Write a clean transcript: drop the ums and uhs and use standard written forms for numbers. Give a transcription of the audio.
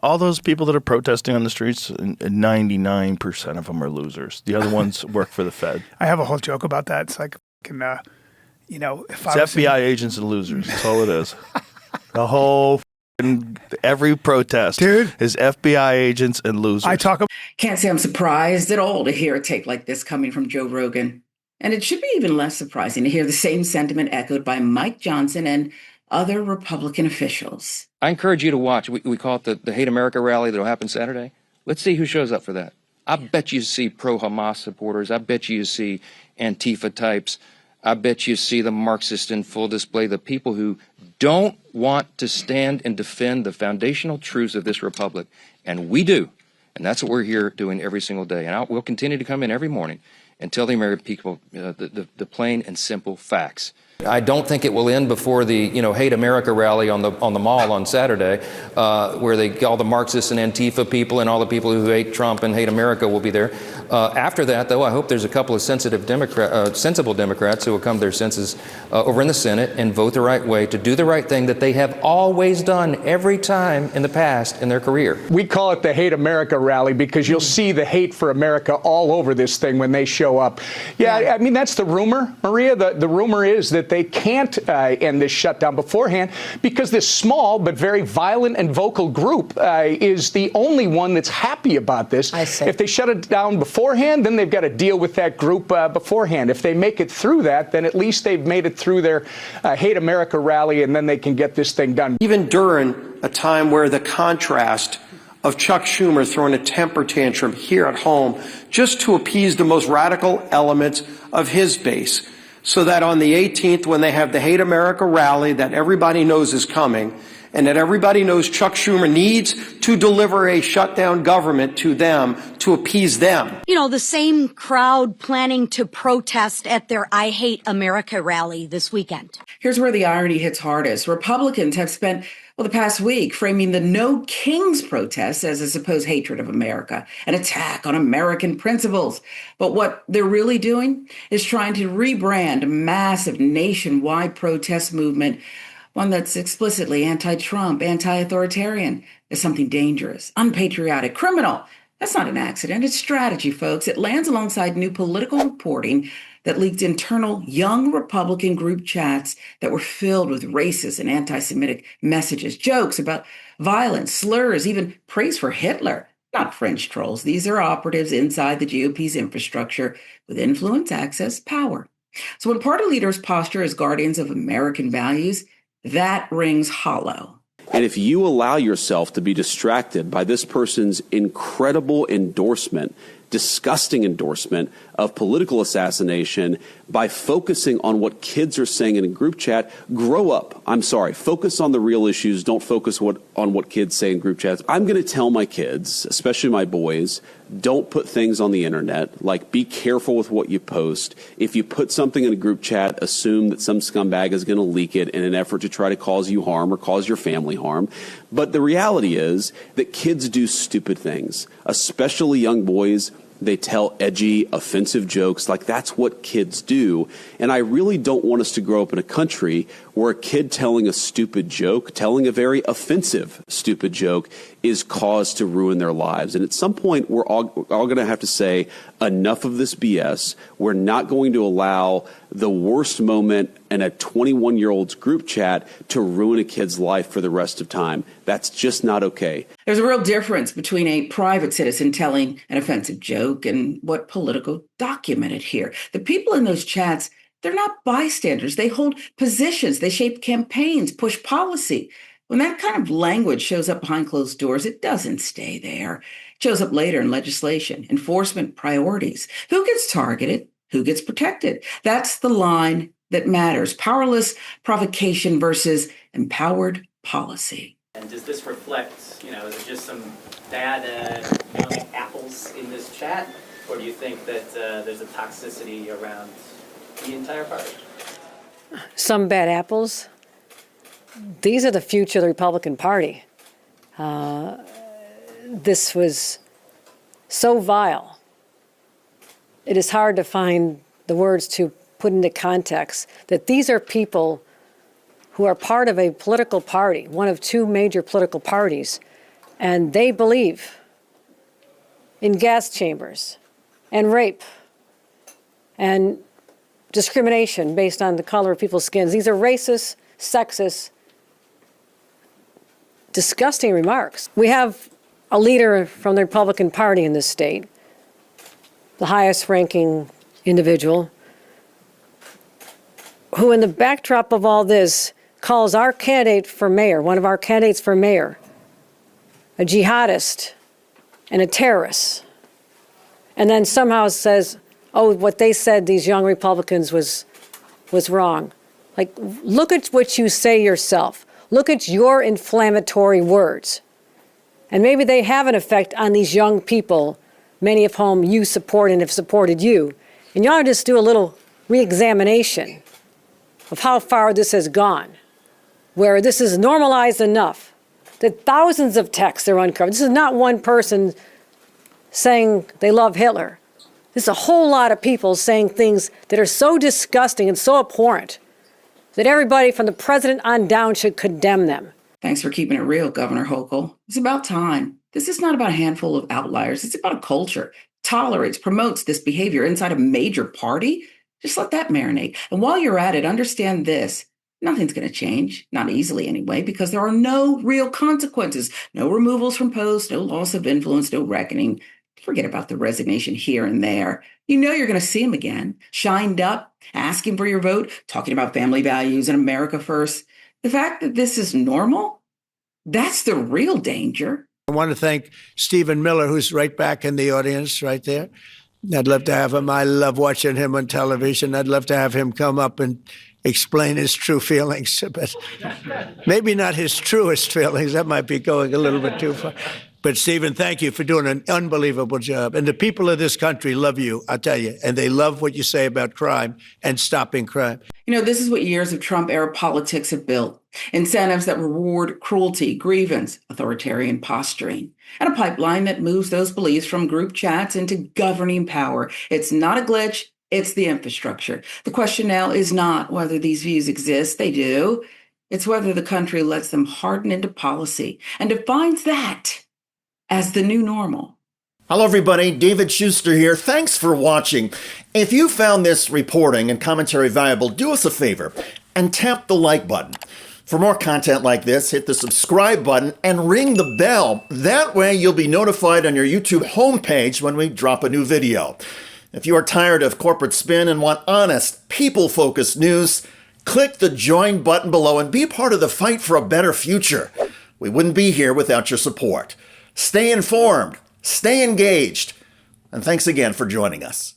All those people that are protesting on the streets, 99% of them are losers. The other ones work for the Fed. I have a whole joke about that. It's like, if it's FBI agents and losers. That's all it is. The whole every protest, dude, is FBI agents and losers. Can't say I'm surprised at all to hear a take like this coming from Joe Rogan. And it should be even less surprising to hear the same sentiment echoed by Mike Johnson and other Republican officials. I encourage you to watch. We call it the Hate America rally that'll happen Saturday. Let's see who shows up for that. I bet you see pro-Hamas supporters. I bet you see Antifa types. I bet you see the Marxists in full display, the people who don't want to stand and defend the foundational truths of this republic. And we do. And that's what we're here doing every single day. And we'll continue to come in every morning and tell the American people the plain and simple facts. I don't think it will end before the Hate America rally on the mall on Saturday, where all the Marxists and Antifa people and all the people who hate Trump and hate America will be there. After that, though, I hope there's a couple of sensible Democrats who will come to their senses over in the Senate and vote the right way to do the right thing that they have always done every time in the past in their career. We call it the Hate America rally because you'll see the hate for America all over this thing when they show up. Yeah, I mean, that's the rumor, Maria. The rumor is that they can't end this shutdown beforehand because this small but very violent and vocal group is the only one that's happy about this. I see. If they shut it down beforehand, then they've got to deal with that group beforehand. If they make it through that, then at least they've made it through their Hate America rally, and then they can get this thing done. Even during a time where the contrast of Chuck Schumer throwing a temper tantrum here at home just to appease the most radical elements of his base, so that on the 18th, when they have the Hate America rally that everybody knows is coming, and that everybody knows Chuck Schumer needs to deliver a shutdown government to them to appease them. The same crowd planning to protest at their I Hate America rally this weekend. Here's where the irony hits hardest. Republicans have spent the past week framing the No Kings protests as a supposed hatred of America, an attack on American principles. But what they're really doing is trying to rebrand a massive nationwide protest movement, one that's explicitly anti-Trump, anti-authoritarian, as something dangerous, unpatriotic, criminal. That's not an accident. It's strategy, folks. It lands alongside new political reporting that leaked internal young Republican group chats that were filled with racist and anti-Semitic messages, jokes about violence, slurs, even praise for Hitler. Not French trolls. These are operatives inside the GOP's infrastructure with influence, access, power. So when party leaders posture as guardians of American values, that rings hollow. And if you allow yourself to be distracted by this person's incredible endorsement, disgusting endorsement of political assassination by focusing on what kids are saying in a group chat, grow up. I'm sorry. Focus on the real issues. Don't focus on what kids say in group chats. I'm going to tell my kids, especially my boys, don't put things on the internet. Like, be careful with what you post. If you put something in a group chat, assume that some scumbag is going to leak it in an effort to try to cause you harm or cause your family harm. But the reality is that kids do stupid things, especially young boys. They tell edgy, offensive jokes. Like, that's what kids do. And I really don't want us to grow up in a country where a kid telling a stupid joke, telling a very offensive stupid joke, is cause to ruin their lives. And at some point, we're all going to have to say, enough of this BS. We're not going to allow the worst moment in a 21-year-old's group chat to ruin a kid's life for the rest of time. That's just not okay. There's a real difference between a private citizen telling an offensive joke and what Politico documented here. The people in those chats, they're not bystanders. They hold positions. They shape campaigns, push policy. When that kind of language shows up behind closed doors, it doesn't stay there. It shows up later in legislation, enforcement priorities. Who gets targeted? Who gets protected? That's the line that matters. Powerless provocation versus empowered policy. And does this reflect, is it just some bad young apples in this chat? Or do you think that there's a toxicity around the entire party? Some bad apples. These are the future of the Republican Party. This was so vile. It is hard to find the words to put into context that these are people who are part of a political party, one of two major political parties, And they believe in gas chambers and rape and discrimination based on the color of people's skins. These are racist, sexist, disgusting remarks. We have a leader from the Republican Party in this state, the highest ranking individual, who in the backdrop of all this calls our candidate for mayor, one of our candidates for mayor, a jihadist and a terrorist, and then somehow says, oh, what they said, these young Republicans, was wrong. Like, look at what you say yourself. Look at your inflammatory words. And maybe they have an effect on these young people, many of whom you support and have supported you. And you ought to just do a little re-examination of how far this has gone, where this is normalized enough that thousands of texts are uncovered. This is not one person saying they love Hitler. This is a whole lot of people saying things that are so disgusting and so abhorrent that everybody from the president on down should condemn them. Thanks for keeping it real, Governor Hochul. It's about time. This is not about a handful of outliers. It's about a culture. Tolerates, promotes this behavior inside a major party. Just let that marinate. And while you're at it, understand this. Nothing's going to change, not easily anyway, because there are no real consequences. No removals from posts, no loss of influence, no reckoning. Forget about the resignation here and there. You know you're going to see him again, shined up, asking for your vote, talking about family values and America first. The fact that this is normal, that's the real danger. I want to thank Stephen Miller, who's right back in the audience right there. I'd love to have him. I love watching him on television. I'd love to have him come up and explain his true feelings, but maybe not his truest feelings. That might be going a little bit too far. But Stephen, thank you for doing an unbelievable job. And the people of this country love you, I'll tell you. And they love what you say about crime and stopping crime. You know, this is what years of Trump-era politics have built. Incentives that reward cruelty, grievance, authoritarian posturing, and a pipeline that moves those beliefs from group chats into governing power. It's not a glitch. It's the infrastructure. The question now is not whether these views exist. They do. It's whether the country lets them harden into policy and defines that as the new normal. Hello, everybody. David Schuster here. Thanks for watching. If you found this reporting and commentary valuable, do us a favor and tap the like button. For more content like this, hit the subscribe button and ring the bell. That way you'll be notified on your YouTube homepage when we drop a new video. If you are tired of corporate spin and want honest, people-focused news, click the join button below and be part of the fight for a better future. We wouldn't be here without your support. Stay informed, stay engaged, and thanks again for joining us.